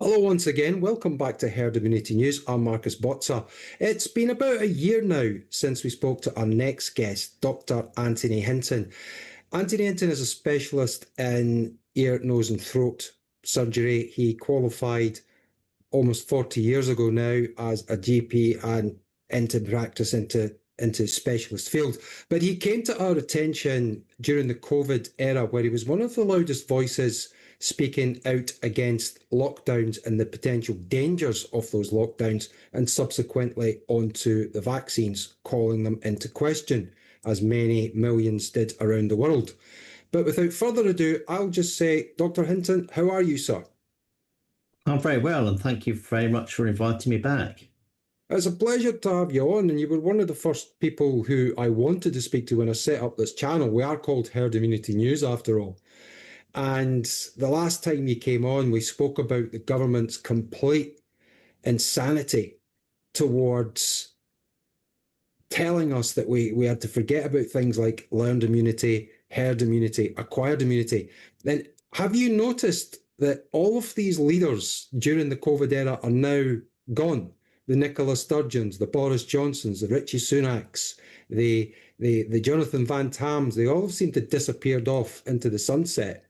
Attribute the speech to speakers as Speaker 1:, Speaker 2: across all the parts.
Speaker 1: Hello once again. Welcome back to Herd Immunity News. I'm Marcus Botza. It's been about a year now since we spoke to our next guest, Dr Anthony Hinton. Anthony Hinton is a specialist in ear, nose and throat surgery. He qualified almost 40 years ago now as a GP and into practice into specialist field. But he came to our attention during the COVID era where he was one of the loudest voices speaking out against lockdowns and the potential dangers of those lockdowns, and subsequently onto the vaccines, calling them into question, as many millions did around the world. But without further ado, I'll just say, Dr Hinton, how are you, sir?
Speaker 2: I'm very well, and thank you very much for inviting me back.
Speaker 1: It's a pleasure to have you on, and you were one of the first people who I wanted to speak to when I set up this channel. We are called Herd Immunity News, after all. And the last time you came on, we spoke about the government's complete insanity towards telling us that we had to forget about things like learned immunity, herd immunity, acquired immunity. Then have you noticed that all of these leaders during the COVID era are now gone? The Nicola Sturgeons, the Boris Johnsons, the Richie Sunaks, the Jonathan Van Tams, they all seem to have disappeared off into the sunset.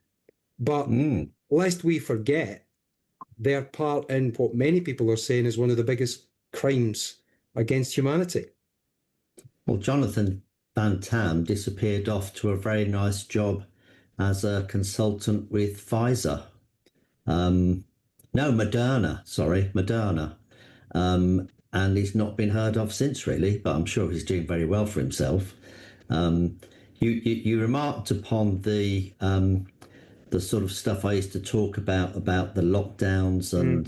Speaker 1: But lest we forget, they're part in what many people are saying is one of the biggest crimes against humanity.
Speaker 2: Well, Jonathan Van Tam disappeared off to a very nice job as a consultant with Pfizer. No, Moderna. And he's not been heard of since, really, but I'm sure he's doing very well for himself. You remarked upon the sort of stuff I used to talk about the lockdowns and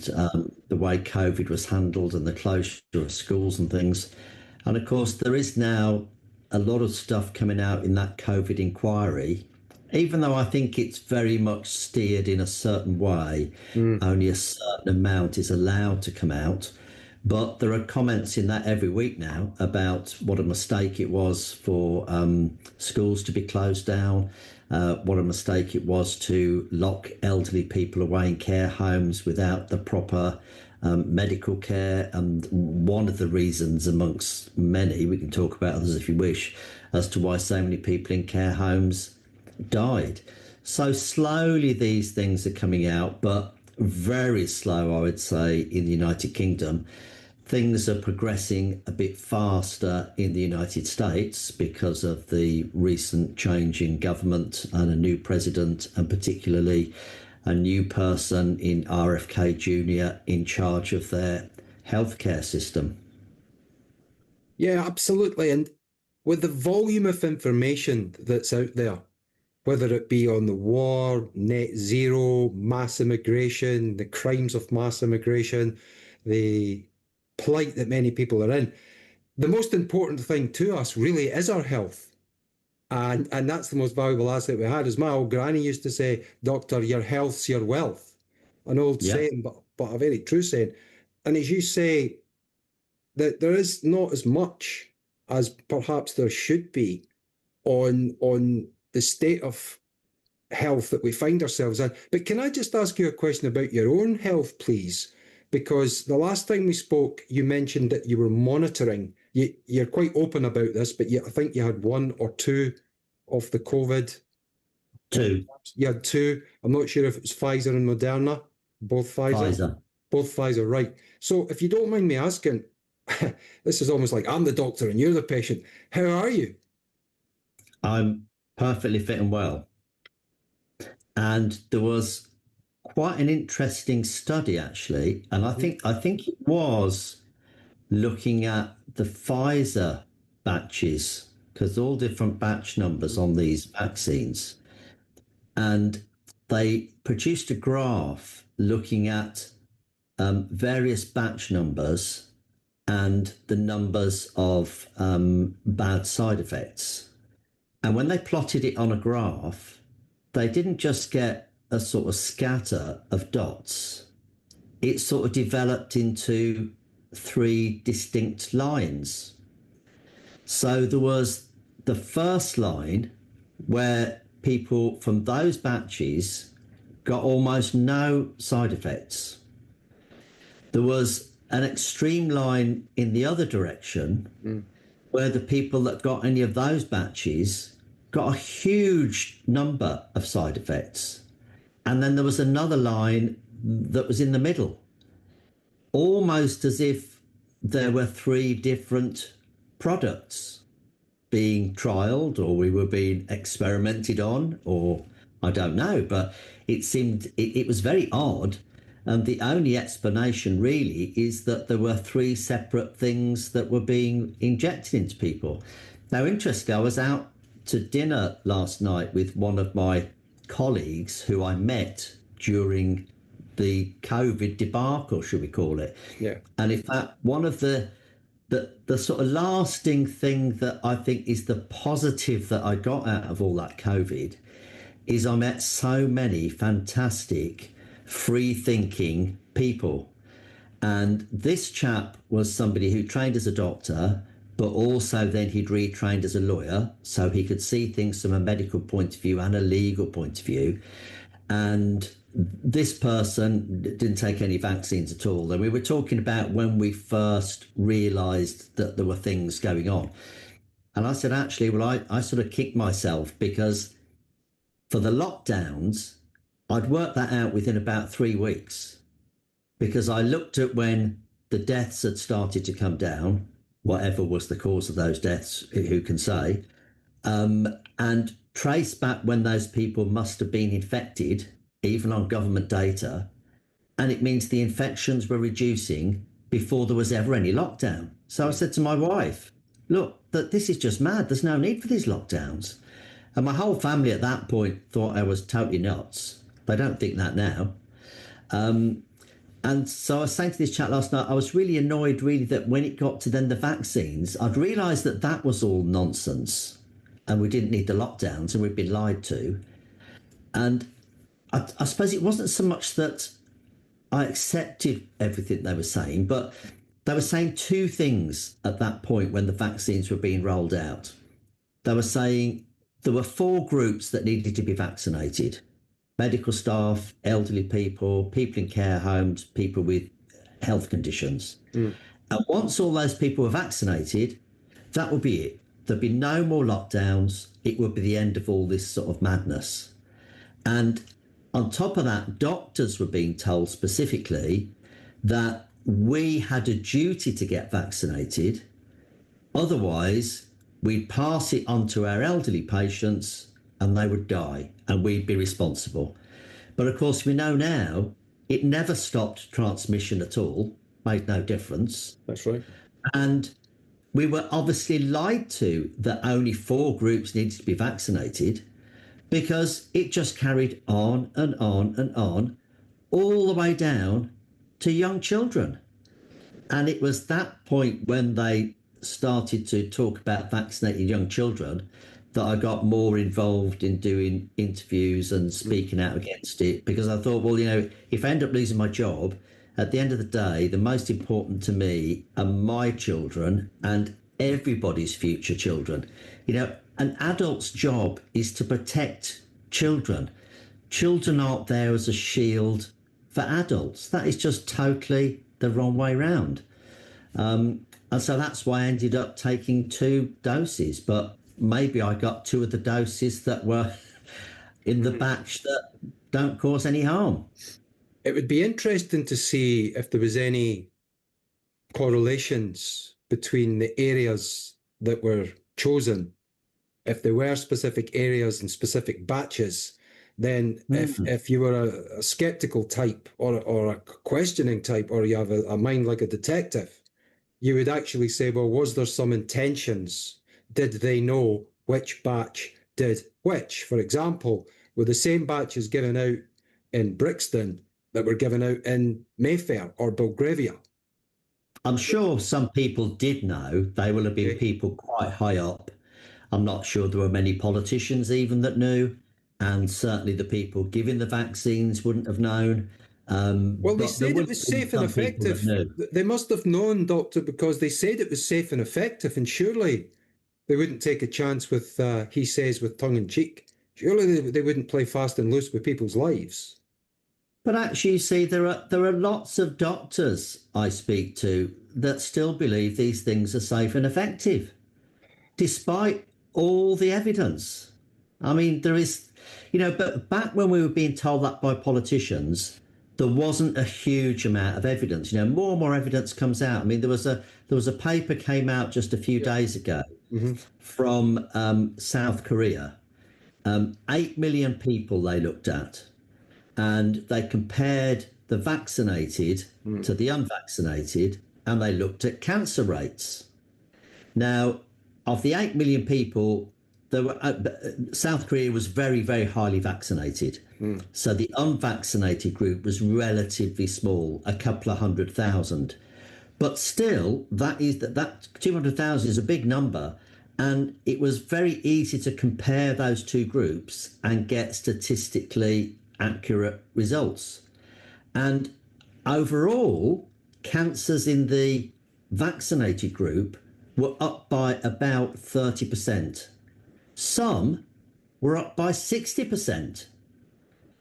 Speaker 2: the way COVID was handled and the closure of schools and things. And of course, there is now a lot of stuff coming out in that COVID inquiry, even though I think it's very much steered in a certain way. Only a certain amount is allowed to come out. But there are comments in that every week now about what a mistake it was for schools to be closed down, what a mistake it was to lock elderly people away in care homes without the proper medical care. And one of the reasons amongst many, we can talk about others if you wish, as to why so many people in care homes died. So slowly these things are coming out, but very slow, I would say, in the United Kingdom. Things are progressing a bit faster in the United States because of the recent change in government and a new president, and particularly a new person in RFK Jr. in charge of their healthcare system.
Speaker 1: Yeah, absolutely. And with the volume of information that's out there, whether it be on the war, net zero, mass immigration, the crimes of mass immigration, the plight that many people are in, the most important thing to us really is our health. And that's the most valuable asset we had. As my old granny used to say, Doctor, your health's your wealth. An old saying, but a very true saying. And as you say, that there is not as much as perhaps there should be on the state of health that we find ourselves in. But can I just ask you a question about your own health, please? Because the last time we spoke, you mentioned that you were monitoring. You're quite open about this, but I think you had one or two of the COVID.
Speaker 2: Two.
Speaker 1: You had two. I'm not sure if it was Pfizer and Moderna. Both Pfizer. Both Pfizer, right. So if you don't mind me asking, this is almost like I'm the doctor and you're the patient. How are you?
Speaker 2: I'm perfectly fit and well. And there was quite an interesting study, actually, and I think it was looking at the Pfizer batches, because all different batch numbers on these vaccines, and they produced a graph looking at various batch numbers and the numbers of bad side effects. And when they plotted it on a graph, they didn't just get a sort of scatter of dots. It sort of developed into three distinct lines. So there was the first line where people from those batches got almost no side effects. There was an extreme line in the other direction where the people that got any of those batches got a huge number of side effects. And then there was another line that was in the middle, almost as if there were three different products being trialed, or we were being experimented on, or I don't know, but it was very odd. And the only explanation really is that there were three separate things that were being injected into people. Now, interestingly, I was out to dinner last night with one of my colleagues who I met during the COVID debacle, should we call it?
Speaker 1: Yeah.
Speaker 2: And in fact, one of the sort of lasting thing that I think is the positive that I got out of all that COVID is I met so many fantastic, free-thinking people. And this chap was somebody who trained as a doctor, but also then he'd retrained as a lawyer, so he could see things from a medical point of view and a legal point of view. And this person didn't take any vaccines at all. And we were talking about when we first realised that there were things going on. And I said, actually, well, I sort of kicked myself because for the lockdowns, I'd worked that out within about 3 weeks, because I looked at when the deaths had started to come down, whatever was the cause of those deaths, who can say, and traced back when those people must have been infected, even on government data. And it means the infections were reducing before there was ever any lockdown. So I said to my wife, look, this is just mad. There's no need for these lockdowns. And my whole family at that point thought I was totally nuts. They don't think that now. And so I was saying to this chat last night, I was really annoyed, really, that when it got to then the vaccines, I'd realised that that was all nonsense and we didn't need the lockdowns and we'd been lied to. And I suppose it wasn't so much that I accepted everything they were saying, but they were saying two things at that point when the vaccines were being rolled out. They were saying there were 4 groups that needed to be vaccinated: medical staff, elderly people, people in care homes, people with health conditions. And once all those people were vaccinated, that would be it. There'd be no more lockdowns. It would be the end of all this sort of madness. And on top of that, doctors were being told specifically that we had a duty to get vaccinated. Otherwise, we'd pass it on to our elderly patients and they would die and we'd be responsible. But of course, we know now it never stopped transmission at all, made no difference.
Speaker 1: That's right.
Speaker 2: And we were obviously lied to that only 4 groups needed to be vaccinated, because it just carried on and on and on, all the way down to young children. And it was that point when they started to talk about vaccinating young children that I got more involved in doing interviews and speaking out against it, because I thought, well, if I end up losing my job, at the end of the day, the most important to me are my children and everybody's future children. An adult's job is to protect children. Children aren't there as a shield for adults. That is just totally the wrong way round. And so that's why I ended up taking 2 doses. But maybe I got 2 of the doses that were in the batch that don't cause any harm.
Speaker 1: It would be interesting to see if there was any correlations between the areas that were chosen. If there were specific areas and specific batches, then if you were a skeptical type or a questioning type, or you have a mind like a detective, you would actually say, well, was there some intentions? Did they know which batch did which? For example, were the same batches given out in Brixton that were given out in Mayfair or Belgravia?
Speaker 2: I'm sure some people did know. They will have been people quite high up. I'm not sure there were many politicians even that knew, and certainly the people giving the vaccines wouldn't have known.
Speaker 1: Well, they said it was safe and effective. They must have known, Doctor, because they said it was safe and effective, and surely they wouldn't take a chance with, he says, with tongue in cheek. Surely they wouldn't play fast and loose with people's lives.
Speaker 2: But actually, you see, there are lots of doctors I speak to that still believe these things are safe and effective, despite all the evidence. I mean, there is, but back when we were being told that by politicians, there wasn't a huge amount of evidence. More and more evidence comes out. I mean, there was a paper came out just a few days ago from South Korea. 8 million people they looked at, and they compared the vaccinated to the unvaccinated, and they looked at cancer rates. Now, of the 8 million people, South Korea was very, very highly vaccinated. So the unvaccinated group was relatively small, a couple of 100,000. But still, that 200,000 is a big number. And it was very easy to compare those two groups and get statistically accurate results. And overall, cancers in the vaccinated group were up by about 30%. Some were up by 60%.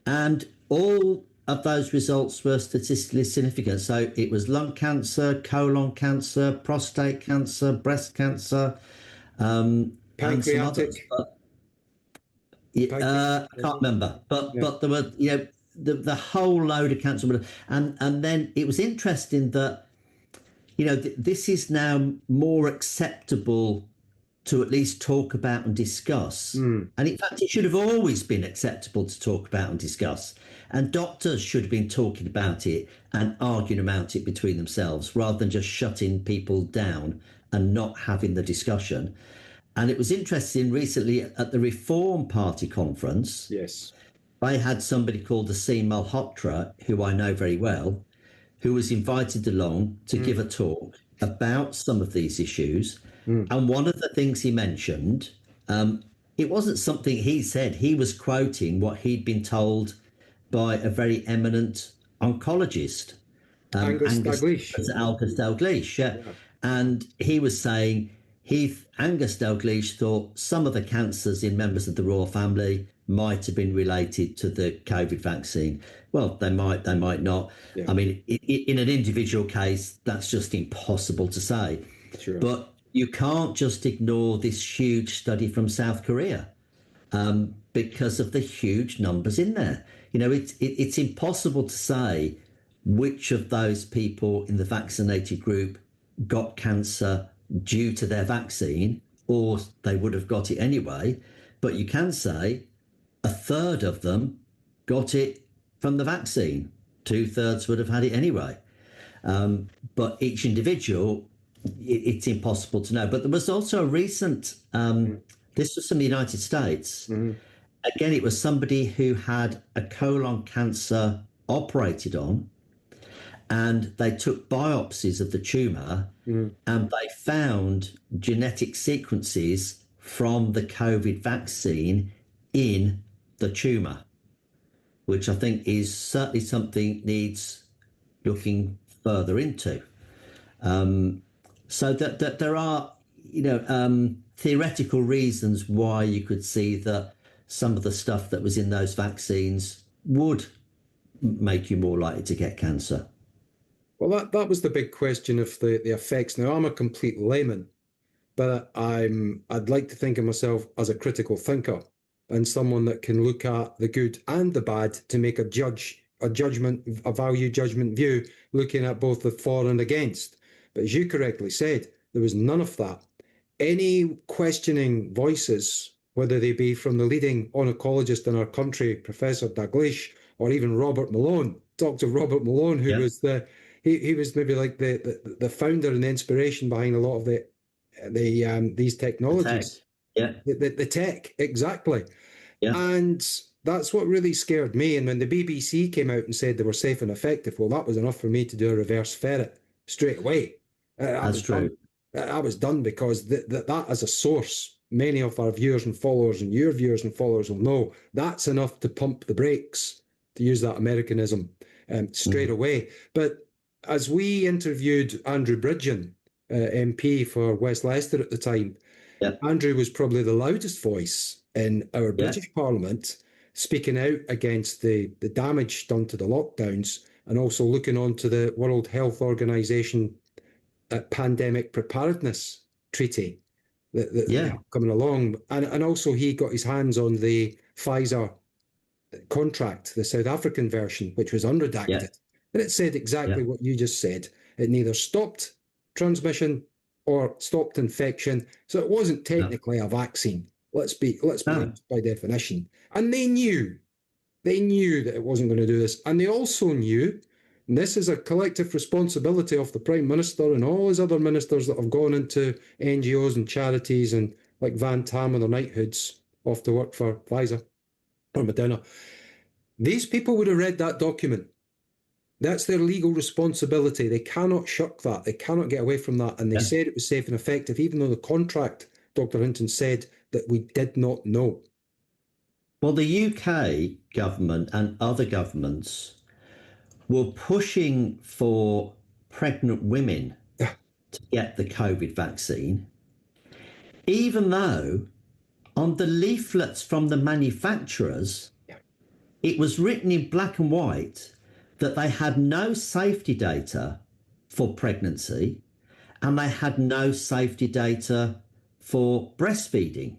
Speaker 2: And all of those results were statistically significant. So it was lung cancer, colon cancer, prostate cancer, breast cancer,
Speaker 1: Pancreatic.
Speaker 2: I can't remember, but there were the whole load of cancer, and then it was interesting that this is now more acceptable to at least talk about and discuss. And in fact, it should have always been acceptable to talk about and discuss. And doctors should have been talking about it and arguing about it between themselves rather than just shutting people down and not having the discussion. And it was interesting recently at the Reform Party conference.
Speaker 1: Yes.
Speaker 2: They had somebody called Aseem Malhotra, who I know very well, who was invited along to give a talk about some of these issues. And one of the things he mentioned, it wasn't something he said. He was quoting what he'd been told by a very eminent oncologist,
Speaker 1: Angus Dalgleish.
Speaker 2: Angus Dalgleish, yeah. And he was saying Angus Dalgleish thought some of the cancers in members of the royal family might have been related to the COVID vaccine. Well, they might not. Yeah. I mean, in an individual case, that's just impossible to say.
Speaker 1: Sure.
Speaker 2: But you can't just ignore this huge study from South Korea because of the huge numbers in there. It's impossible to say which of those people in the vaccinated group got cancer due to their vaccine, or they would have got it anyway. But you can say a third of them got it from the vaccine. 2/3 would have had it anyway. But each individual, it's impossible to know. But there was also a recent, this was from the United States. Again, it was somebody who had a colon cancer operated on, and they took biopsies of the tumour and they found genetic sequences from the COVID vaccine in the tumour, which I think is certainly something needs looking further into. So that there are, theoretical reasons why you could see that some of the stuff that was in those vaccines would make you more likely to get cancer.
Speaker 1: Well, that was the big question of the effects. Now, I'm a complete layman, but I'd like to think of myself as a critical thinker and someone that can look at the good and the bad to make a value judgment view, looking at both the for and against. But as you correctly said, there was none of that. Any questioning voices, whether they be from the leading oncologist in our country, Professor Dalgleish, or even Robert Malone, Dr. Robert Malone, who was he was maybe like the founder and the inspiration behind a lot of these technologies. The tech, exactly. Yeah. And that's what really scared me. And when the BBC came out and said they were safe and effective, well, that was enough for me to do a reverse ferret straight away.
Speaker 2: That's true.
Speaker 1: I was done, because that as a source, many of our viewers and followers and your viewers and followers will know that's enough to pump the brakes, to use that Americanism, straight away. But as we interviewed Andrew Bridgen, MP for West Leicester at the time, Andrew was probably the loudest voice in our British Parliament, speaking out against the damage done to the lockdowns, and also looking on to the World Health Organization pandemic preparedness treaty that they have coming along. And also he got his hands on the Pfizer contract, the South African version, which was unredacted. Yeah. And it said exactly what you just said. It neither stopped transmission or stopped infection. So it wasn't technically a vaccine. Let's be by definition. And they knew that it wasn't going to do this. And they also knew, and this is a collective responsibility of the Prime Minister and all his other ministers that have gone into NGOs and charities, and like Van Tam and their knighthoods off to work for Pfizer or Moderna. These people would have read that document. That's their legal responsibility. They cannot shirk that. They cannot get away from that. And they said it was safe and effective, even though the contract, Dr Hinton said, that we did not know.
Speaker 2: Well, the UK government and other governments were pushing for pregnant women to get the COVID vaccine, even though on the leaflets from the manufacturers, it was written in black and white that they had no safety data for pregnancy and they had no safety data for breastfeeding.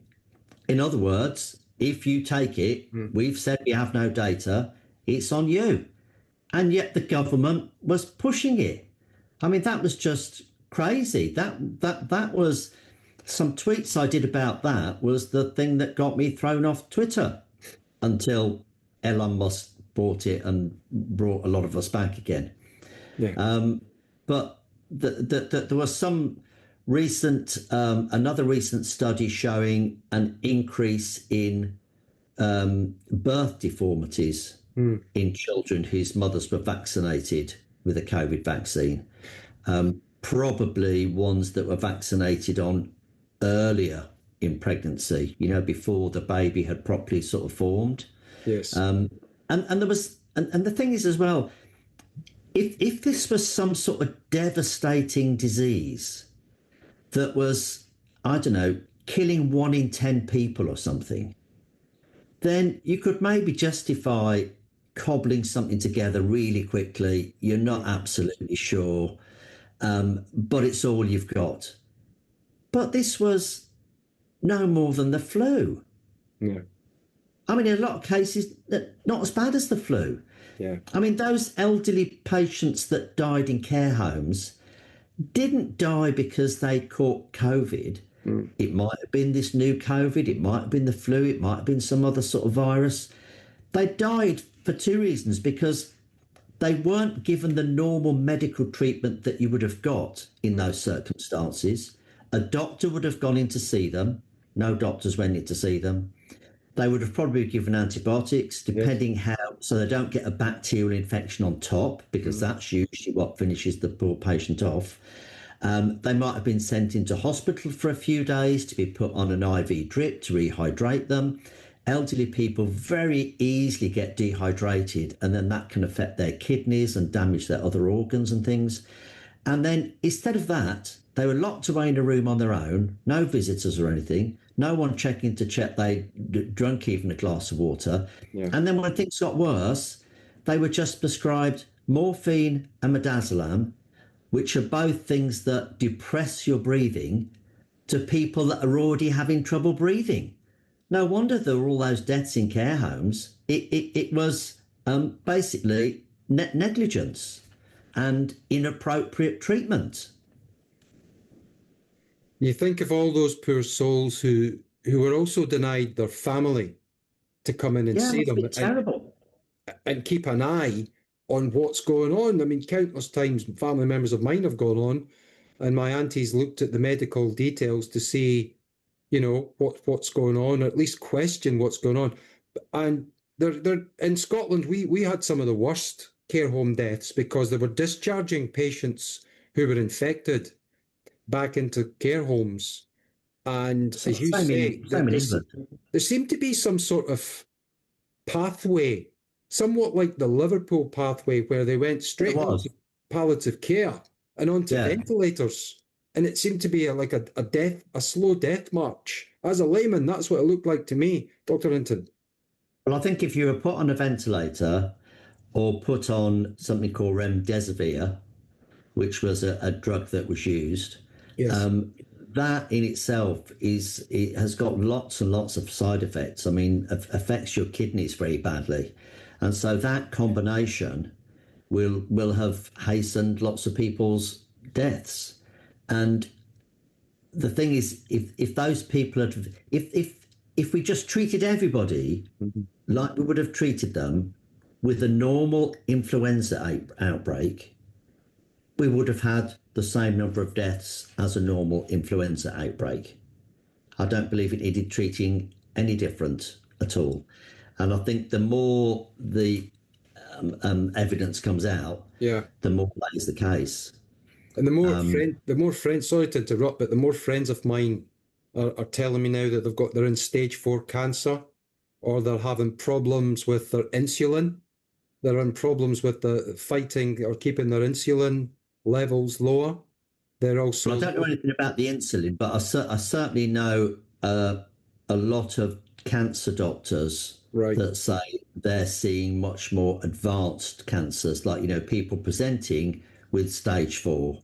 Speaker 2: In other words, if you take it, we've said we have no data, it's on you. And yet the government was pushing it. I mean, that was just crazy. That was, some tweets I did about that was the thing that got me thrown off Twitter until Elon Musk bought it and brought a lot of us back again. Yeah. But there was some recent, another recent study showing an increase in birth deformities in children whose mothers were vaccinated with a COVID vaccine. Probably ones that were vaccinated on earlier in pregnancy, before the baby had properly sort of formed.
Speaker 1: Yes.
Speaker 2: And there was, and the thing is as well, if this was some sort of devastating disease that was, I don't know, killing 1 in 10 people or something, then you could maybe justify cobbling something together really quickly. You're not absolutely sure, but it's all you've got. But this was no more than the flu.
Speaker 1: Yeah.
Speaker 2: I mean, in a lot of cases, not as bad as the flu.
Speaker 1: Yeah.
Speaker 2: I mean, those elderly patients that died in care homes didn't die because they caught COVID. It might have been this new COVID. It might have been the flu. It might have been some other sort of virus. They died for 2 reasons: because they weren't given the normal medical treatment that you would have got in those circumstances. A doctor would have gone in to see them. No doctors went in to see them. They would have probably given antibiotics, depending how, so they don't get a bacterial infection on top, because that's usually what finishes the poor patient off. They might have been sent into hospital for a few days to be put on an IV drip to rehydrate them. Elderly people very easily get dehydrated, and then that can affect their kidneys and damage their other organs and things. And then instead of that, they were locked away in a room on their own, no visitors or anything, no one checking to check they'd drunk even a glass of water. Yeah. And then when things got worse, they were just prescribed morphine and midazolam, which are both things that depress your breathing, to people that are already having trouble breathing. No wonder there were all those deaths in care homes. It was basically negligence and inappropriate treatment.
Speaker 1: You think of all those poor souls who were also denied their family to come in and see them.
Speaker 2: Terrible.
Speaker 1: And keep an eye on what's going on. I mean, countless times family members of mine have gone on, and my aunties looked at the medical details to see, what's going on, or at least question what's going on. And they're in Scotland, we had some of the worst care home deaths because they were discharging patients who were infected back into care homes. And as you say, there seemed to be some sort of pathway, somewhat like the Liverpool pathway, where they went straight into palliative care and onto ventilators. And it seemed to be like a slow death march. As a layman, that's what it looked like to me, Dr. Hinton.
Speaker 2: Well, I think if you were put on a ventilator or put on something called remdesivir, which was a drug that was used,
Speaker 1: Yes.
Speaker 2: that in itself it has got lots and lots of side effects. I mean, affects your kidneys very badly, and so that combination will have hastened lots of people's deaths. And the thing is, if those people had, if we just treated everybody like we would have treated them with a normal influenza outbreak, we would have had the same number of deaths as a normal influenza outbreak. I don't believe it needed treating any different at all. And I think the more the evidence comes out,
Speaker 1: Yeah.
Speaker 2: the more that is the case.
Speaker 1: And the more friends, sorry to interrupt, but the more friends of mine are telling me now that they're in stage 4 cancer, or they're having problems with their insulin. They're in problems with the fighting or keeping their insulin levels lower. They're also.
Speaker 2: Well, I don't know anything about the insulin, but I certainly know a lot of cancer doctors
Speaker 1: Right.
Speaker 2: that say they're seeing much more advanced cancers, like, you know, people presenting with stage 4.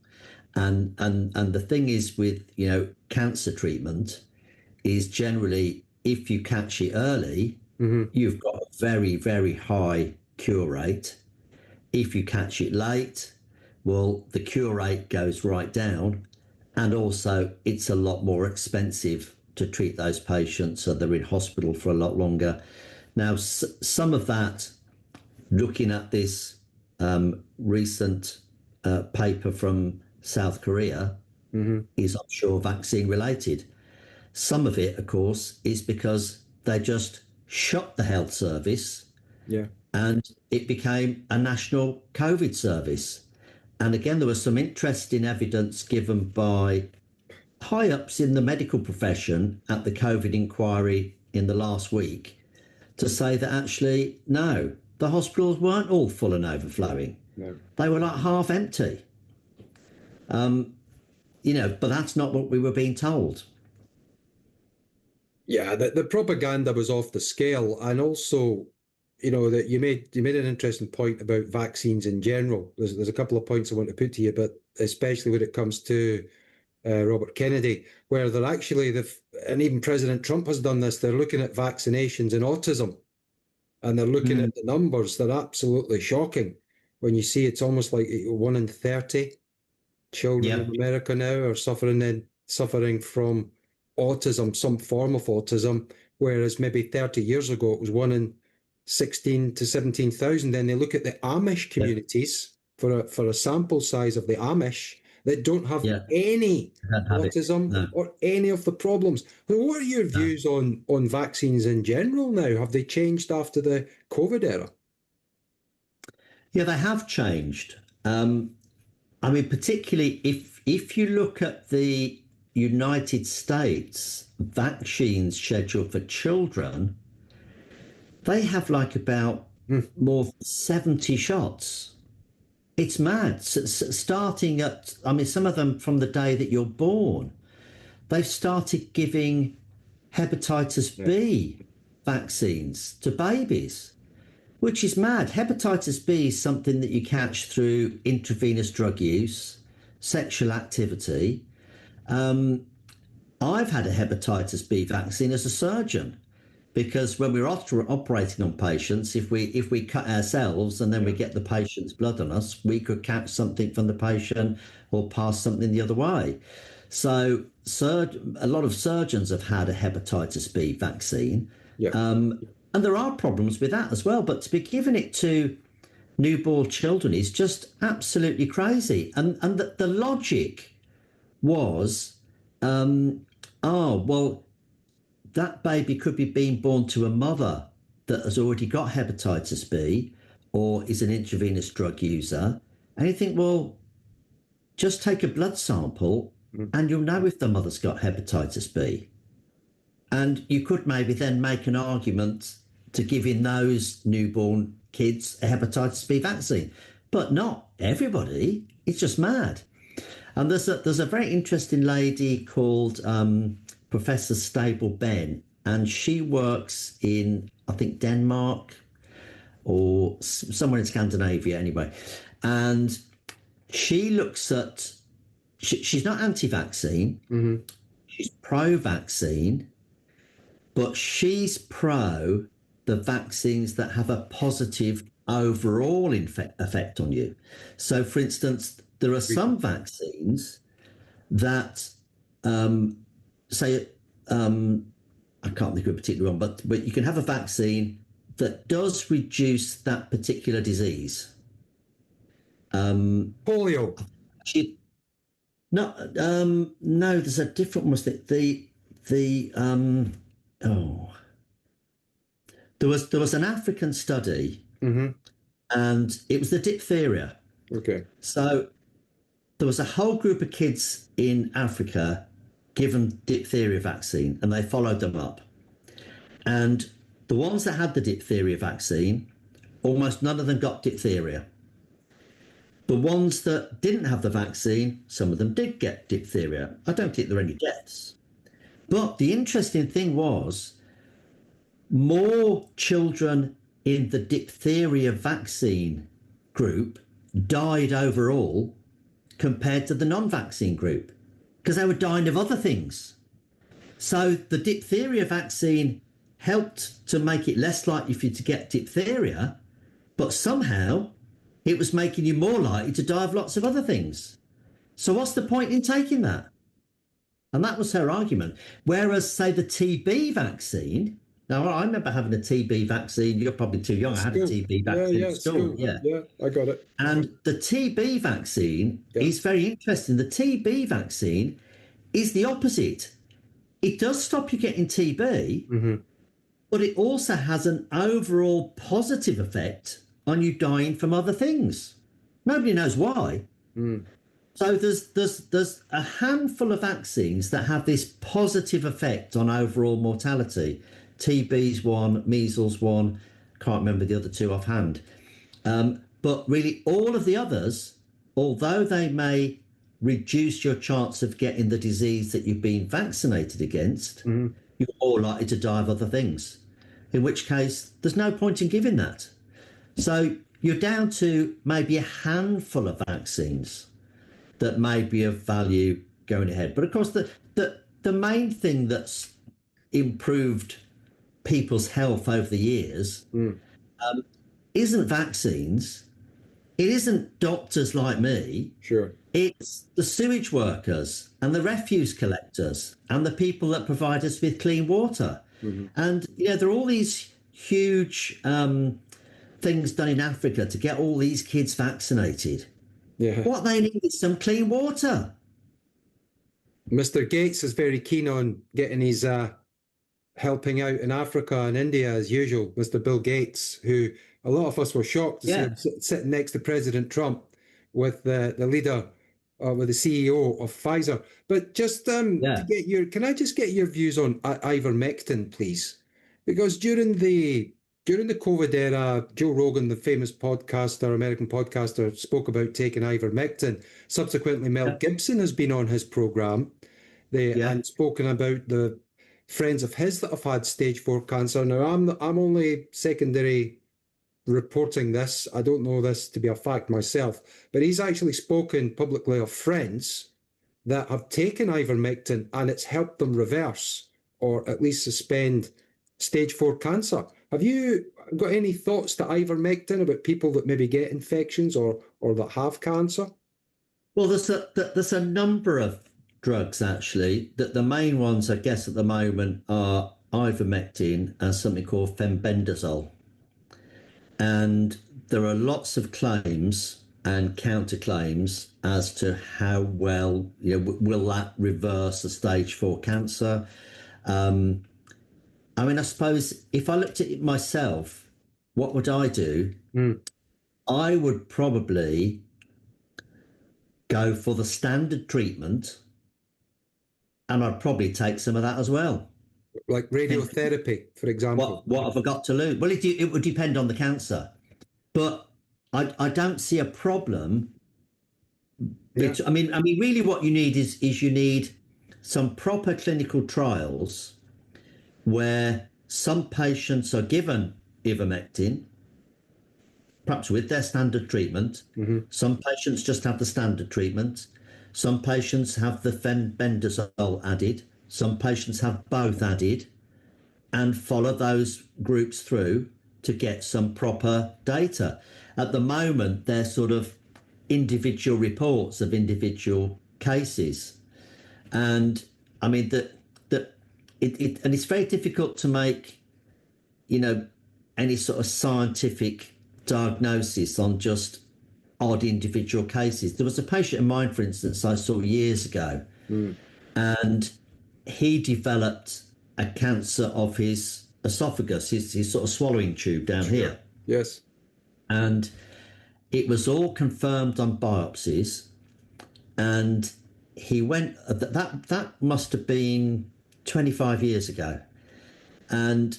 Speaker 2: And the thing is with, you know, cancer treatment is generally, if you catch it early, you've got a very, very high cure rate. If you catch it late, well, the cure rate goes right down. And also, it's a lot more expensive to treat those patients, so they're in hospital for a lot longer. Now, some of that, looking at this recent paper from South Korea, is, I'm sure, vaccine related. Some of it, of course, is because they just shut the health service,
Speaker 1: Yeah.
Speaker 2: and it became a national COVID service. And again, there was some interesting evidence given by high ups in the medical profession at the COVID inquiry in the last week to say that actually, no, the hospitals weren't all full and overflowing.
Speaker 1: No.
Speaker 2: They were like half empty. You know, but that's not what we were being told.
Speaker 1: Yeah, the propaganda was off the scale, and also, you know, that you made an interesting point about vaccines in general. There's a couple of points I want to put to you, but especially when it comes to Robert Kennedy, where they're actually and even President Trump has done this. They're looking at vaccinations in autism, and they're looking at the numbers. They're absolutely shocking when you see it's almost like 1 in 30 children in America now are suffering from autism, some form of autism, whereas maybe 30 years ago it was 1 in 16 to 17,000. Then they look at the Amish communities for a sample size of the Amish that don't have any autism or any of the problems. So what are your views on vaccines in general now? Have they changed after the COVID era?
Speaker 2: Yeah, they have changed. I mean, particularly if you look at the United States vaccine schedule for children, they have like about more than 70 shots. It's mad. Starting at, I mean, some of them from the day that you're born. They've started giving hepatitis B vaccines to babies, which is mad. Hepatitis B is something that you catch through intravenous drug use, sexual activity. I've had a hepatitis B vaccine as a surgeon, because when we're operating on patients, if we cut ourselves and then we get the patient's blood on us, we could catch something from the patient or pass something the other way. So a lot of surgeons have had a hepatitis B vaccine. And there are problems with that as well. But to be giving it to newborn children is just absolutely crazy. And the logic was, that baby could be being born to a mother that has already got hepatitis B or is an intravenous drug user. And you think, well, just take a blood sample and you'll know if the mother's got hepatitis B. And you could maybe then make an argument to giving those newborn kids a hepatitis B vaccine, but not everybody. It's just mad. And there's a very interesting lady called Professor Stable Ben and she works in, I think, Denmark or somewhere in Scandinavia anyway. And she looks at, she's not anti-vaccine, she's pro-vaccine, but she's pro the vaccines that have a positive overall effect on you. So, for instance, there are some vaccines that say, I can't think of a particular one, but you can have a vaccine that does reduce that particular disease.
Speaker 1: Polio.
Speaker 2: No, there's a different one. Was there was an African study, and it was the diphtheria.
Speaker 1: Okay.
Speaker 2: So there was a whole group of kids in Africa given diphtheria vaccine, and they followed them up. And the ones that had the diphtheria vaccine, almost none of them got diphtheria. The ones that didn't have the vaccine, some of them did get diphtheria. I don't think there were any deaths. But the interesting thing was, more children in the diphtheria vaccine group died overall compared to the non-vaccine group, because they were dying of other things. So the diphtheria vaccine helped to make it less likely for you to get diphtheria, but somehow it was making you more likely to die of lots of other things. So what's the point in taking that? And that was her argument. Whereas, say, the TB vaccine, now I remember having a TB vaccine, you're probably too young, I had a TB vaccine at school.
Speaker 1: Yeah, I got it.
Speaker 2: And the TB vaccine is very interesting. The TB vaccine is the opposite. It does stop you getting TB, but it also has an overall positive effect on you dying from other things. Nobody knows why. So there's a handful of vaccines that have this positive effect on overall mortality. TB's one, measles one, can't remember the other two offhand. But really all of the others, although they may reduce your chance of getting the disease that you've been vaccinated against, you're more likely to die of other things, in which case there's no point in giving that. So you're down to maybe a handful of vaccines that may be of value going ahead. But of course, the main thing that's improved people's health over the years isn't vaccines. It isn't doctors like me.
Speaker 1: Sure.
Speaker 2: It's the sewage workers and the refuse collectors and the people that provide us with clean water. And, there are all these huge things done in Africa to get all these kids vaccinated. What they need is some clean water.
Speaker 1: Mr. Gates is very keen on getting his helping out in Africa and India as usual. Mr. Bill Gates, who a lot of us were shocked to see him sitting next to President Trump with the leader, with the CEO of Pfizer. But just to get can I just get your views on ivermectin, please? Because during the COVID era, Joe Rogan, the famous podcaster, American podcaster, spoke about taking ivermectin. Subsequently, Mel Gibson has been on his program and spoken about the friends of his that have had stage 4 cancer. Now, I'm only secondary reporting this. I don't know this to be a fact myself, but he's actually spoken publicly of friends that have taken ivermectin and it's helped them reverse or at least suspend stage 4 cancer. Have you got any thoughts to ivermectin about people that maybe get infections or that have cancer?
Speaker 2: Well, there's a number of drugs, actually. The main ones, I guess, at the moment are ivermectin and something called fenbendazole. And there are lots of claims and counterclaims as to how well, will that reverse a stage 4 cancer? I suppose if I looked at it myself, what would I do? I would probably go for the standard treatment, and I'd probably take some of that as well.
Speaker 1: Like radiotherapy, for example.
Speaker 2: What have I got to lose? Well, it would depend on the cancer, but I don't see a problem. Yeah. I mean, really, what you need is you need some proper clinical trials where some patients are given ivermectin, perhaps with their standard treatment. Some patients just have the standard treatment. Some patients have the fenbendazole added. Some patients have both added, and follow those groups through to get some proper data. At the moment, they're sort of individual reports of individual cases. And I mean, and it's very difficult to make, any sort of scientific diagnosis on just odd individual cases. There was a patient of mine, for instance, I saw years ago, and he developed a cancer of his esophagus, his sort of swallowing tube down here.
Speaker 1: Yes.
Speaker 2: And it was all confirmed on biopsies. And he went, that must have been 25 years ago. And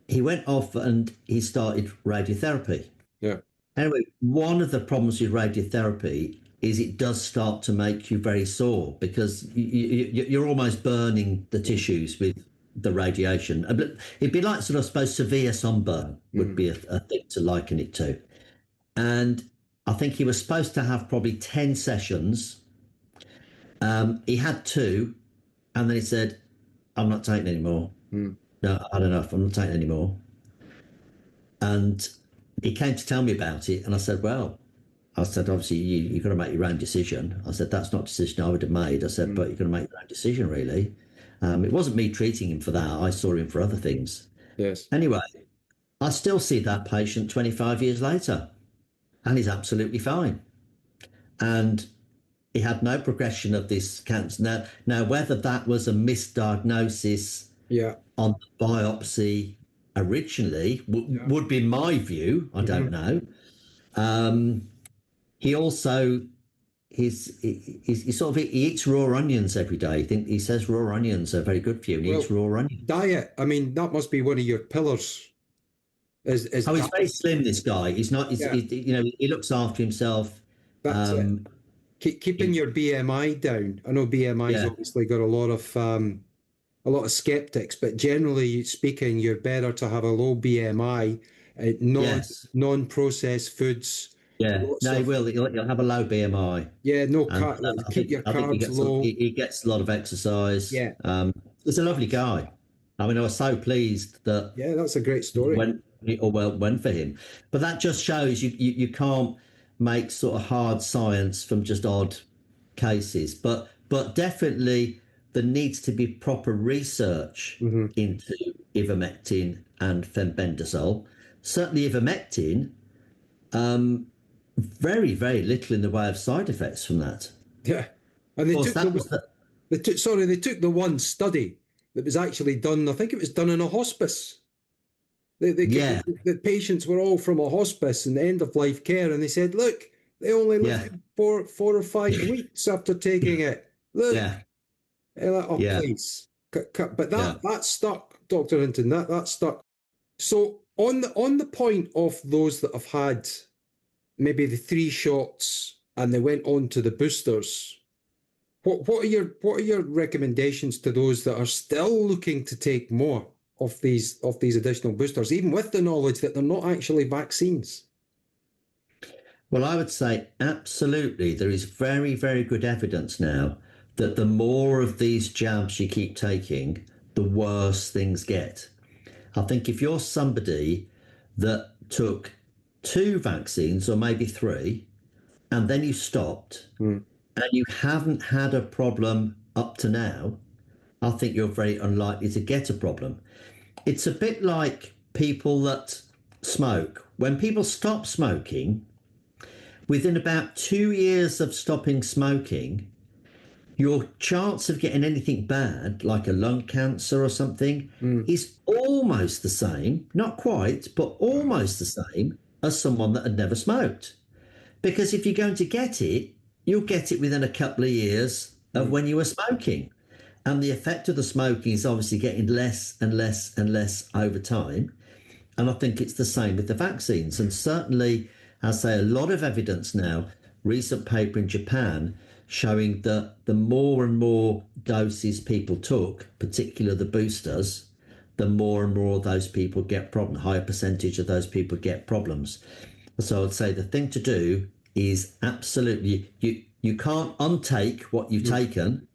Speaker 2: he went off and he started radiotherapy.
Speaker 1: Yeah.
Speaker 2: Anyway, one of the problems with radiotherapy is it does start to make you very sore, because you're almost burning the tissues with the radiation. It'd be like sort of, I suppose, severe sunburn would be a thing to liken it to. And I think he was supposed to have probably 10 sessions. He had 2, and then he said, I'm not taking any more. No, I don't know if I'm not taking any more. And he came to tell me about it, and I said, obviously, you've got to make your own decision. I said, that's not a decision I would have made. I said, but you've got to make your own decision, really. It wasn't me treating him for that. I saw him for other things.
Speaker 1: Yes.
Speaker 2: Anyway, I still see that patient 25 years later, and he's absolutely fine. And he had no progression of this cancer. Now whether that was a misdiagnosis on the biopsy originally would be my view. I don't know. He also, he eats raw onions every day. He says raw onions are very good for you. And he eats raw onions.
Speaker 1: Diet. I mean, that must be one of your pillars.
Speaker 2: He's very slim, this guy. He's not. He looks after himself.
Speaker 1: That's it. Keeping your BMI down. I know BMI's obviously got a lot of skeptics, but generally speaking, you're better to have a low BMI, non-processed foods.
Speaker 2: Yeah, no, he will. He'll have a low BMI.
Speaker 1: Yeah, no keep your carbs low.
Speaker 2: He gets a lot of exercise.
Speaker 1: Yeah,
Speaker 2: he's a lovely guy. I mean, I was so pleased that.
Speaker 1: Yeah, that's a great story.
Speaker 2: Went for him, but that just shows you can't make sort of hard science from just odd cases. But definitely there needs to be proper research into ivermectin and fenbendazole. Certainly ivermectin. Very, very little in the way of side effects from that.
Speaker 1: Yeah, and they took the one study that was actually done. I think it was done in a hospice. The patients were all from a hospice and end of life care, and they said, "Look, they only lived 4 or 5 weeks after taking it. Look, please." But that stuck, Dr. Hinton. That stuck. So on the point of those that have had maybe the 3 shots and they went on to the boosters, what are your recommendations to those that are still looking to take more of these additional boosters, even with the knowledge that they're not actually vaccines?
Speaker 2: Well, I would say absolutely. There is very, very good evidence now that the more of these jabs you keep taking, the worse things get. I think if you're somebody that took 2 vaccines or maybe 3, and then you stopped, and you haven't had a problem up to now, I think you're very unlikely to get a problem. It's a bit like people that smoke. When people stop smoking, within about 2 years of stopping smoking, your chance of getting anything bad, like a lung cancer or something, is almost the same, not quite, but almost the same as someone that had never smoked. Because if you're going to get it, you'll get it within a couple of years of when you were smoking. And the effect of the smoking is obviously getting less and less and less over time. And I think it's the same with the vaccines. And certainly, I say a lot of evidence now, recent paper in Japan, showing that the more and more doses people took, particularly the boosters, the more and more those people get problems, higher percentage of those people get problems. So I'd say the thing to do is absolutely, you can't untake what you've taken,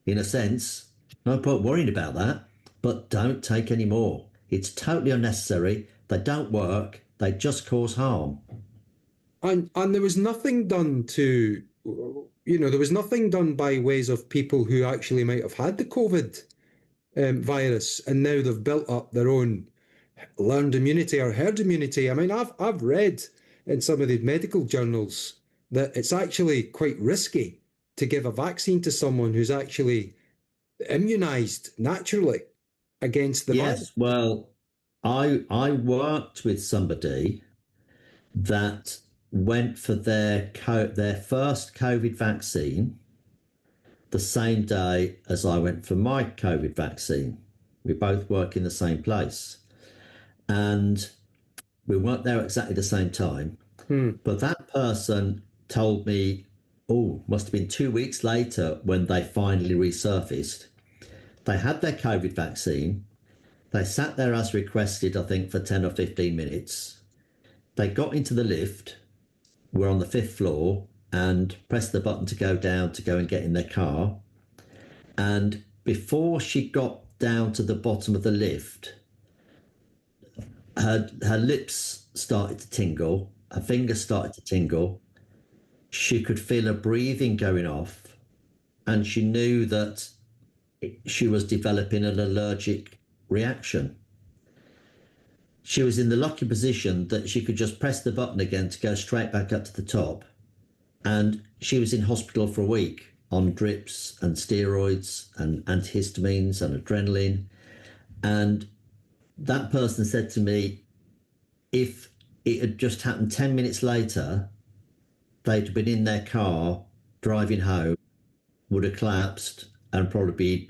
Speaker 2: in a sense. No point worrying about that, but don't take any more. It's totally unnecessary. They don't work. They just cause harm.
Speaker 1: And there was nothing done to, there was nothing done by ways of people who actually might have had the COVID virus, and now they've built up their own learned immunity or herd immunity. I mean, I've read in some of the medical journals that it's actually quite risky to give a vaccine to someone who's actually immunized naturally against the virus.
Speaker 2: Yes, well, I worked with somebody that went for their first COVID vaccine the same day as I went for my COVID vaccine. We both work in the same place, and we weren't there exactly the same time. But that person told me, oh, must have been 2 weeks later when they finally resurfaced. They had their COVID vaccine. They sat there as requested, I think, for 10 or 15 minutes. They got into the lift, were on the 5th floor, and pressed the button to go down to go and get in their car. And before she got down to the bottom of the lift, her lips started to tingle, her fingers started to tingle. She could feel her breathing going off, and she knew that she was developing an allergic reaction. She was in the lucky position that she could just press the button again to go straight back up to the top. And she was in hospital for a week on drips and steroids and antihistamines and adrenaline. And that person said to me, if it had just happened 10 minutes later, they'd been in their car driving home, would have collapsed and probably be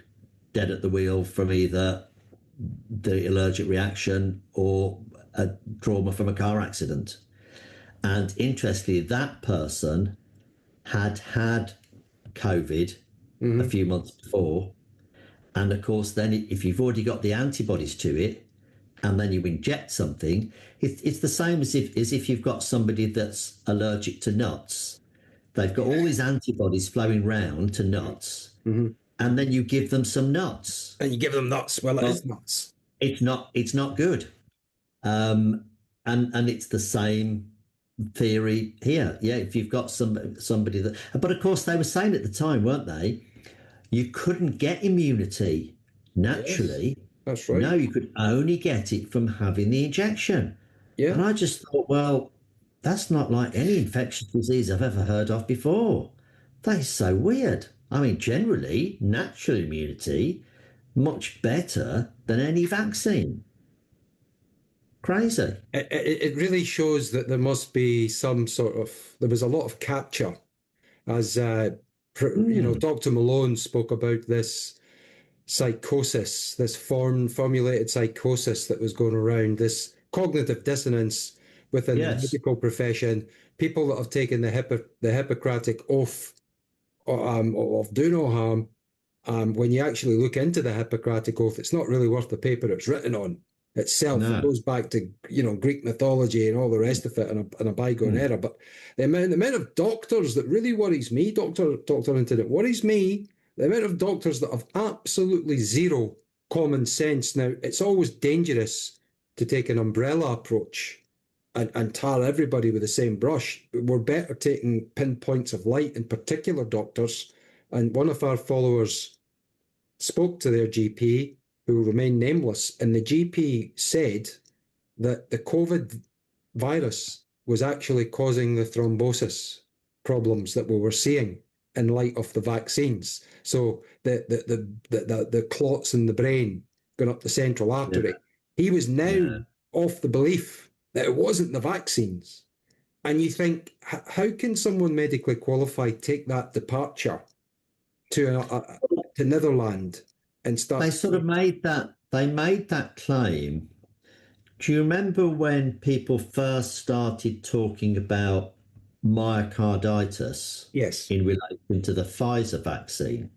Speaker 2: dead at the wheel from either the allergic reaction or a trauma from a car accident. And interestingly, that person had COVID a few months before. And of course, then if you've already got the antibodies to it and then you inject something, it's the same as if you've got somebody that's allergic to nuts. They've got all these antibodies flowing round to nuts, and then you give them some nuts.
Speaker 1: And you give them nuts. Well, it is nuts.
Speaker 2: It's not good. And it's the same theory here. Yeah, if you've got somebody that, but of course they were saying at the time, weren't they? You couldn't get immunity naturally.
Speaker 1: Yes, that's right.
Speaker 2: No, you could only get it from having the injection.
Speaker 1: Yeah.
Speaker 2: And I just thought, well, that's not like any infectious disease I've ever heard of before. That is so weird. I mean, generally, natural immunity, much better than any vaccine. Crazy.
Speaker 1: It really shows that there must be some sort of, there was a lot of capture as, Dr. Malone spoke about this psychosis, this formulated psychosis that was going around, this cognitive dissonance within the medical profession, people that have taken the Hippocratic oath of do no harm. When you actually look into the Hippocratic oath, it's not really worth the paper it's written on itself. No. It goes back to Greek mythology and all the rest of it, and a bygone era. But the amount of doctors that really worries me, Dr. Hinton, it worries me, the amount of doctors that have absolutely zero common sense. Now, it's always dangerous to take an umbrella approach and tar everybody with the same brush. We're better taking pinpoints of light in particular doctors. And one of our followers spoke to their GP, who will remain nameless, and the GP said that the COVID virus was actually causing the thrombosis problems that we were seeing in light of the vaccines. So the clots in the brain going up the central artery. Yeah. He was now off the belief that it wasn't the vaccines. And you think, how can someone medically qualified take that departure to Netherlands and start?
Speaker 2: They sort of made that claim. Do you remember when people first started talking about myocarditis?
Speaker 1: Yes.
Speaker 2: In relation to the Pfizer vaccine?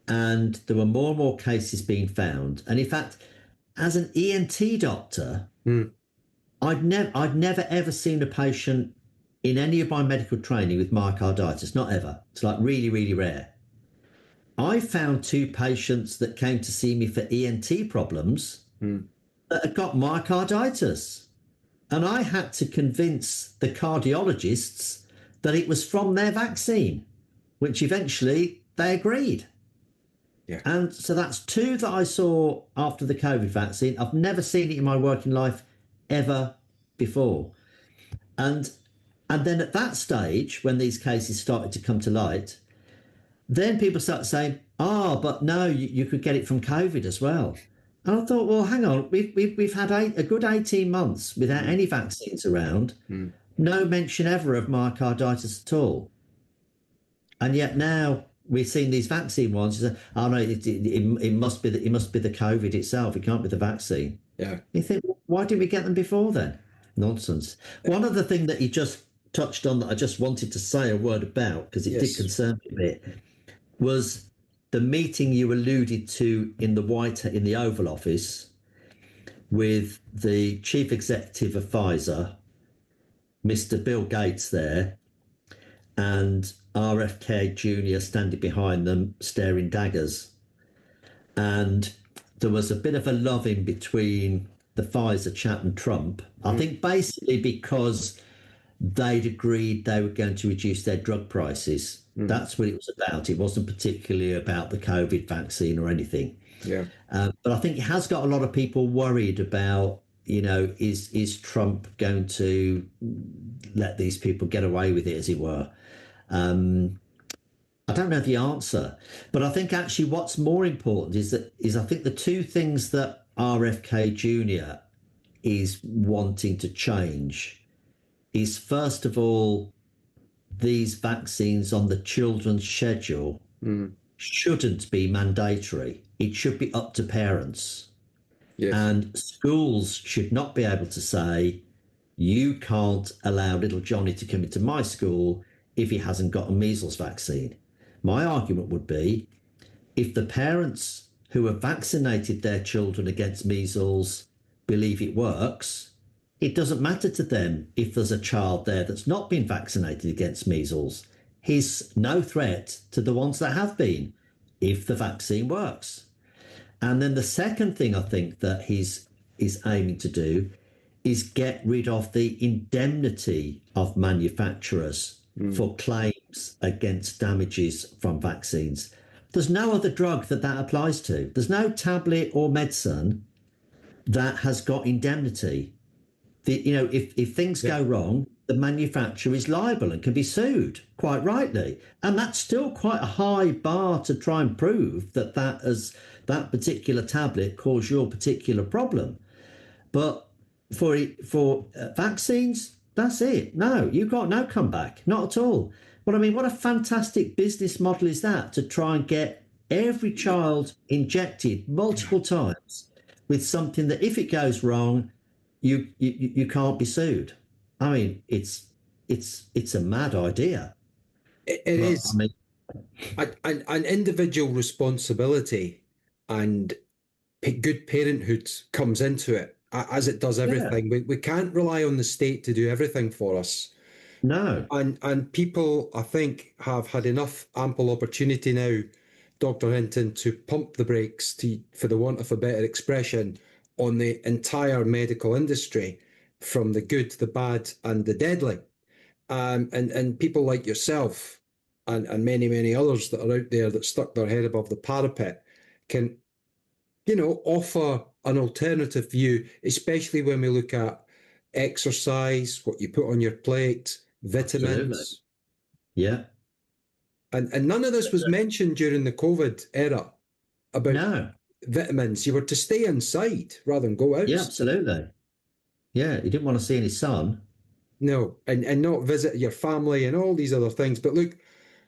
Speaker 2: And there were more and more cases being found. And in fact, as an ENT doctor,
Speaker 1: Mm.
Speaker 2: I'd never ever seen a patient in any of my medical training with myocarditis, not ever. It's like really, really rare. I found two patients that came to see me for ENT problems
Speaker 1: Mm.
Speaker 2: that had got myocarditis. And I had to convince the cardiologists that it was from their vaccine, which eventually they agreed.
Speaker 1: Yeah.
Speaker 2: And so that's two that I saw after the COVID vaccine. I've never seen it in my working life ever before. And then at that stage, when these cases started to come to light, then people started saying, but no, you could get it from COVID as well. And I thought, well, hang on, we've had a good 18 months without any vaccines around, no mention ever of myocarditis at all. And yet now we've seen these vaccine ones. You say, oh no, it must be the COVID itself. It can't be the vaccine.
Speaker 1: Yeah.
Speaker 2: You think, why didn't we get them before then? Nonsense. One other thing that you just touched on that I just wanted to say a word about, because it did concern me a bit, was the meeting you alluded to in the Oval Office with the chief executive of Pfizer, Mr. Bill Gates there, and RFK Jr. standing behind them, staring daggers. And there was a bit of a love-in between the Pfizer chap and Trump. I think basically because they'd agreed they were going to reduce their drug prices. That's what it was about. It wasn't particularly about the COVID vaccine or anything.
Speaker 1: Yeah.
Speaker 2: But I think it has got a lot of people worried about, is Trump going to let these people get away with it, as it were? I don't know the answer, but I think actually what's more important is I think the two things that RFK Jr. is wanting to change is, first of all, these vaccines on the children's schedule shouldn't be mandatory. It should be up to parents.
Speaker 1: Yes.
Speaker 2: And schools should not be able to say, you can't allow little Johnny to come into my school if he hasn't got a measles vaccine. My argument would be, if the parents who have vaccinated their children against measles believe it works, it doesn't matter to them if there's a child there that's not been vaccinated against measles. He's no threat to the ones that have been, if the vaccine works. And then the second thing I think that he's aiming to do is get rid of the indemnity of manufacturers for claims against damages from vaccines. There's no other drug that applies to. There's no tablet or medicine that has got indemnity. If things go wrong, the manufacturer is liable and can be sued, quite rightly. And that's still quite a high bar to try and prove that particular tablet caused your particular problem. But for vaccines, that's it. No, you've got no comeback, not at all. But I mean, what a fantastic business model is that, to try and get every child injected multiple times with something that, if it goes wrong, you can't be sued. I mean, it's a mad idea.
Speaker 1: It is. I mean, an individual responsibility and good parenthood comes into it, as it does everything. We can't rely on the state to do everything for us.
Speaker 2: No.
Speaker 1: And people, I think, have had enough ample opportunity now, Dr. Hinton, to pump the brakes, for the want of a better expression, on the entire medical industry, from the good, the bad, and the deadly. And people like yourself and many, many others that are out there that stuck their head above the parapet can, offer an alternative view, especially when we look at exercise, what you put on your plate, vitamins.
Speaker 2: Absolutely. Yeah.
Speaker 1: And none of this was mentioned during the COVID era about vitamins. You were to stay inside rather than go out.
Speaker 2: Yeah, absolutely. Yeah, he didn't want to see any sun.
Speaker 1: No, and not visit your family and all these other things. But look,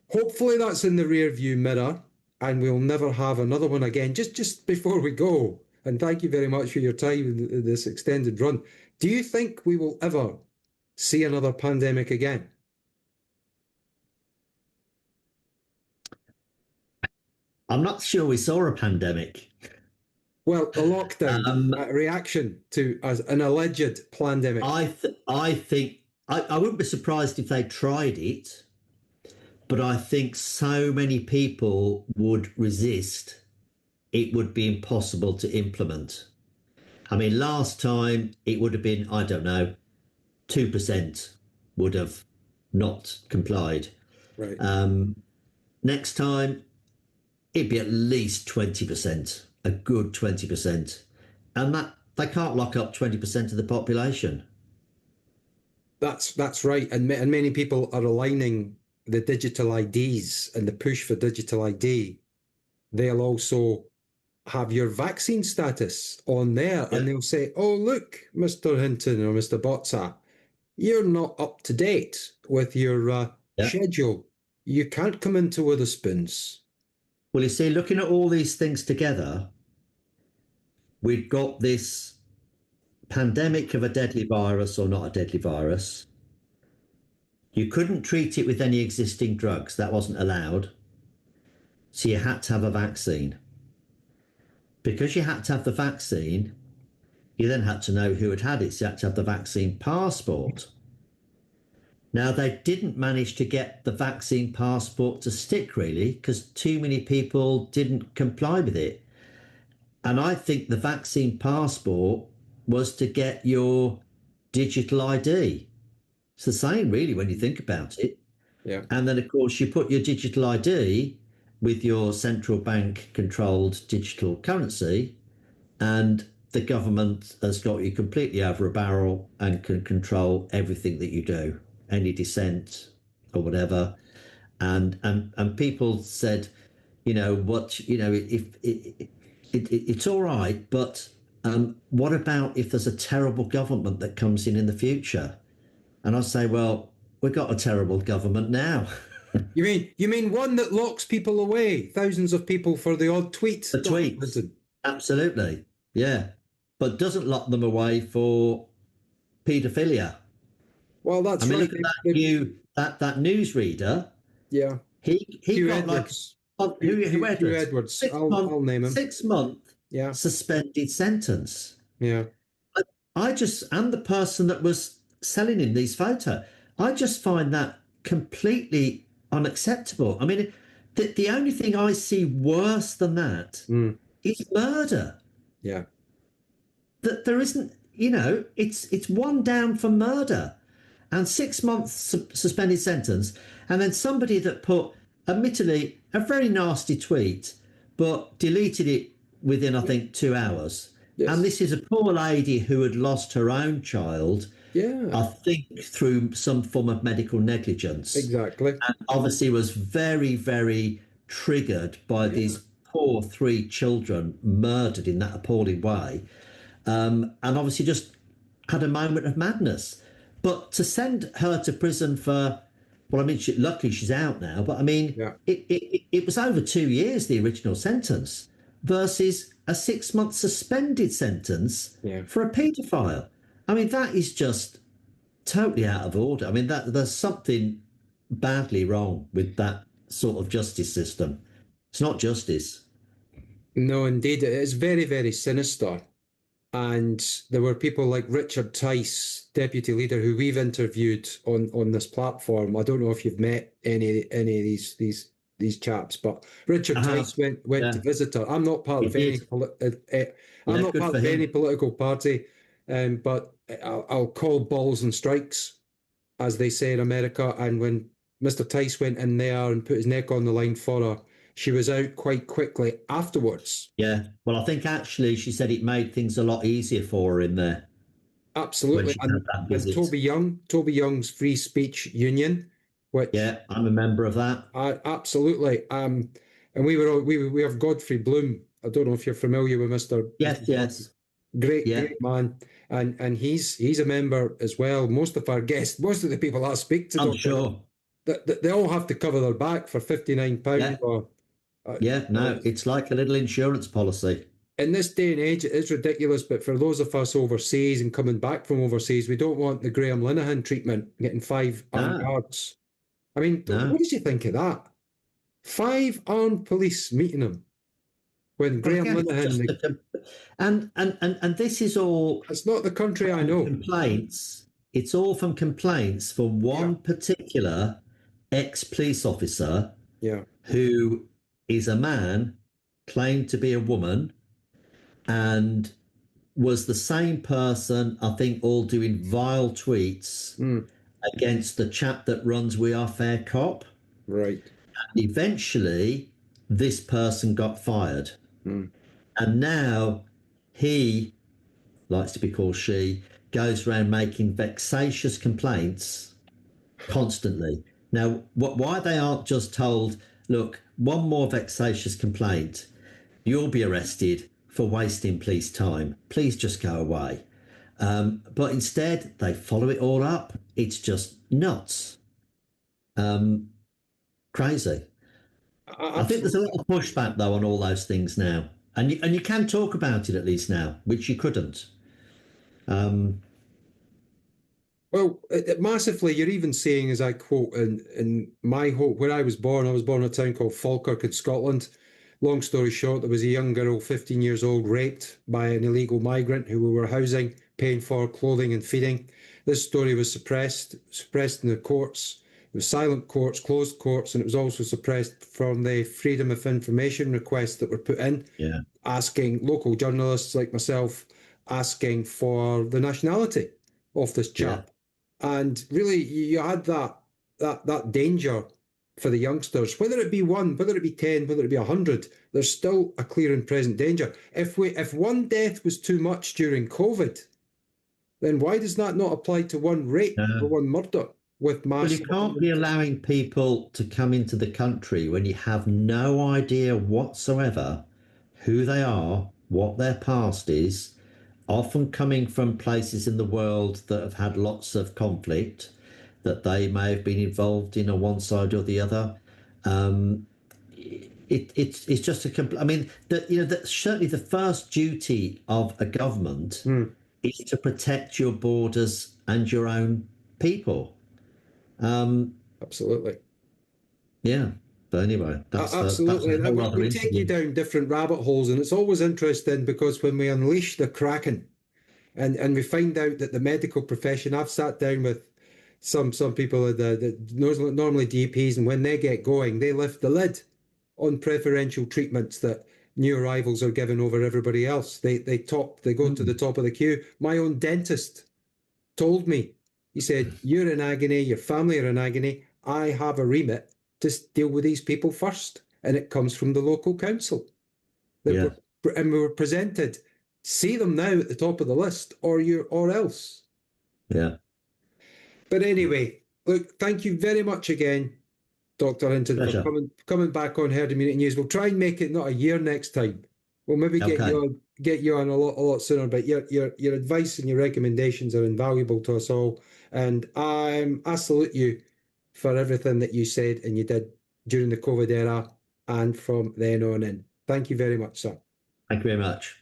Speaker 1: hopefully that's in the rear view mirror and we'll never have another one again. Just before we go, and thank you very much for your time in this extended run, do you think we will ever see another pandemic again?
Speaker 2: I'm not sure we saw a pandemic.
Speaker 1: Well, the lockdown
Speaker 2: Um,
Speaker 1: reaction to as an alleged plandemic.
Speaker 2: I think I wouldn't be surprised if they tried it, but I think so many people would resist. It would be impossible to implement. I mean, last time it would have been, I don't know, 2% would have not complied.
Speaker 1: Right.
Speaker 2: Next time, it'd be at least 20%, a good 20%. And that they can't lock up 20% of the population.
Speaker 1: That's right, and many people are aligning the digital IDs and the push for digital ID. They'll also have your vaccine status on there,
Speaker 2: Yeah.
Speaker 1: and they'll say, "Oh, look, Mr. Hinton or Mr. Botsa, you're not up to date with your
Speaker 2: Yeah.
Speaker 1: schedule. You can't come into Witherspoons."
Speaker 2: Well, you see, looking at all these things together, we've got this pandemic of a deadly virus or not a deadly virus. You couldn't treat it with any existing drugs, that wasn't allowed. So you had to have a vaccine. Because you had to have the vaccine, you then had to know who had had it. So you had to have the vaccine passport. Now, they didn't manage to get the vaccine passport to stick, really, because too many people didn't comply with it. And I think the vaccine passport was to get your digital ID. It's the same, really, when you think about it.
Speaker 1: Yeah.
Speaker 2: And then, of course, you put your digital ID with your central bank controlled digital currency, and the government has got you completely over a barrel and can control everything that you do, any dissent or whatever. And people said, it's all right, but what about if there's a terrible government that comes in the future? And I say, well, we've got a terrible government now.
Speaker 1: You mean one that locks people away, thousands of people for the odd tweet?
Speaker 2: The tweets, absolutely, yeah, but doesn't lock them away for paedophilia.
Speaker 1: Well,
Speaker 2: I
Speaker 1: that's
Speaker 2: mean,
Speaker 1: right.
Speaker 2: look at that newsreader.
Speaker 1: Yeah.
Speaker 2: He
Speaker 1: Hugh
Speaker 2: got
Speaker 1: Edwards.
Speaker 2: like who
Speaker 1: Hugh Edwards. I'll name him.
Speaker 2: 6 month
Speaker 1: Yeah.
Speaker 2: suspended sentence.
Speaker 1: Yeah.
Speaker 2: I just and the person that was selling him these photos, I just find that completely unacceptable. I mean, the only thing I see worse than that is murder.
Speaker 1: Yeah.
Speaker 2: That there isn't, it's one down for murder and 6 months suspended sentence. And then somebody that put, admittedly, a very nasty tweet, but deleted it within, I think, 2 hours.
Speaker 1: Yes.
Speaker 2: And this is a poor lady who had lost her own child,
Speaker 1: Yeah.
Speaker 2: I think, through some form of medical negligence.
Speaker 1: Exactly.
Speaker 2: And obviously was very, very triggered by these poor 3 children murdered in that appalling way. And obviously just had a moment of madness. But to send her to prison for, well, I mean, luckily she's out now, but I mean, it was over 2 years, the original sentence, versus a 6 month suspended sentence for a paedophile. I mean, that is just totally out of order. I mean, there's something badly wrong with that sort of justice system. It's not justice.
Speaker 1: No, indeed. It is very, very sinister. And there were people like Richard Tice, deputy leader, who we've interviewed on this platform. I don't know if you've met any of these chaps, but Richard Tice went to visit her. I'm not part of any political party, but I'll call balls and strikes, as they say in America. And when Mr. Tice went in there and put his neck on the line for her, she was out quite quickly afterwards.
Speaker 2: Yeah. Well, I think actually she said it made things a lot easier for her in there.
Speaker 1: Absolutely. And Toby Young's Free Speech Union, which
Speaker 2: I'm a member of that.
Speaker 1: Absolutely. And we have Godfrey Bloom. I don't know if you're familiar with Mr.
Speaker 2: Yes.
Speaker 1: Great man. And he's a member as well. Most of the people I speak to,
Speaker 2: I'm sure.
Speaker 1: They all have to cover their back for £59
Speaker 2: it's like a little insurance policy.
Speaker 1: In this day and age, it is ridiculous, but for those of us overseas and coming back from overseas, we don't want the Graham Linehan treatment, getting 5 armed guards. I mean, what did you think of that? 5 armed police meeting him When
Speaker 2: Well,
Speaker 1: Graham
Speaker 2: again,
Speaker 1: Linehan,
Speaker 2: and this is all
Speaker 1: it's not the country I know.
Speaker 2: complaints. It's all from complaints for
Speaker 1: Yeah,
Speaker 2: one particular ex-police officer
Speaker 1: yeah.
Speaker 2: who is a man, claimed to be a woman, and was the same person, I think, all doing vile tweets
Speaker 1: Mm,
Speaker 2: against the chap that runs We Are Fair Cop.
Speaker 1: right.
Speaker 2: Eventually, this person got fired.
Speaker 1: Mm.
Speaker 2: And now he, likes to be called she, goes around making vexatious complaints constantly. Now, why they aren't just told, look, one more vexatious complaint, you'll be arrested for wasting police time. Please just go away. But instead, they follow it all up. It's just nuts. Crazy. I think there's a
Speaker 1: Absolutely.
Speaker 2: lot of pushback, though, on all those things now. And you can talk about it at least now, which you couldn't.
Speaker 1: Well, massively, you're even saying, as I quote, in my hope, where I was born in a town called Falkirk in Scotland. Long story short, there was a young girl, 15 years old, raped by an illegal migrant who we were housing, paying for, clothing and feeding. This story was suppressed in the courts. It was silent courts, closed courts, and it was also suppressed from the freedom of information requests that were put in,
Speaker 2: Yeah,
Speaker 1: asking local journalists like myself, asking for the nationality of this
Speaker 2: yeah,
Speaker 1: chap. And really, you had that danger for the youngsters, whether it be one, whether it be 10, whether it be 100, there's still a clear and present danger. If one death was too much during COVID, then why does that not apply to one rape
Speaker 2: yeah.
Speaker 1: or one murder with
Speaker 2: Well,
Speaker 1: mass
Speaker 2: you can't be allowing people to come into the country when you have no idea whatsoever who they are, what their past is, often coming from places in the world that have had lots of conflict, that they may have been involved in on one side or the other. It's just a I mean, that certainly the first duty of a government
Speaker 1: Hmm,
Speaker 2: is to protect your borders and your own people.
Speaker 1: absolutely.
Speaker 2: Yeah. But anyway, that's
Speaker 1: Absolutely.
Speaker 2: a
Speaker 1: And
Speaker 2: whole
Speaker 1: we
Speaker 2: other
Speaker 1: take you
Speaker 2: interview.
Speaker 1: down different rabbit holes, and it's always interesting because when we unleash the Kraken, and we find out that the medical profession, I've sat down with some people that normally GPs, and when they get going, they lift the lid on preferential treatments that new arrivals are given over everybody else. They go to the
Speaker 2: Mm,
Speaker 1: top of the queue. My own dentist told me, he said, "You're in agony, your family are in agony. I have a remit to deal with these people first, and it comes from the local council that
Speaker 2: yeah.
Speaker 1: we were presented. See them now at the top of the list, or else."
Speaker 2: Yeah.
Speaker 1: But anyway, look, thank you very much again, Dr. Hinton, for
Speaker 2: Pleasure.
Speaker 1: coming back on Herd Immunity News. We'll try and make it not a year next time. We'll maybe
Speaker 2: Okay.
Speaker 1: get you on a lot sooner. But your advice and your recommendations are invaluable to us all, and I salute you for everything that you said and you did during the COVID era and from then on in. Thank you very much, sir.
Speaker 2: Thank you very much.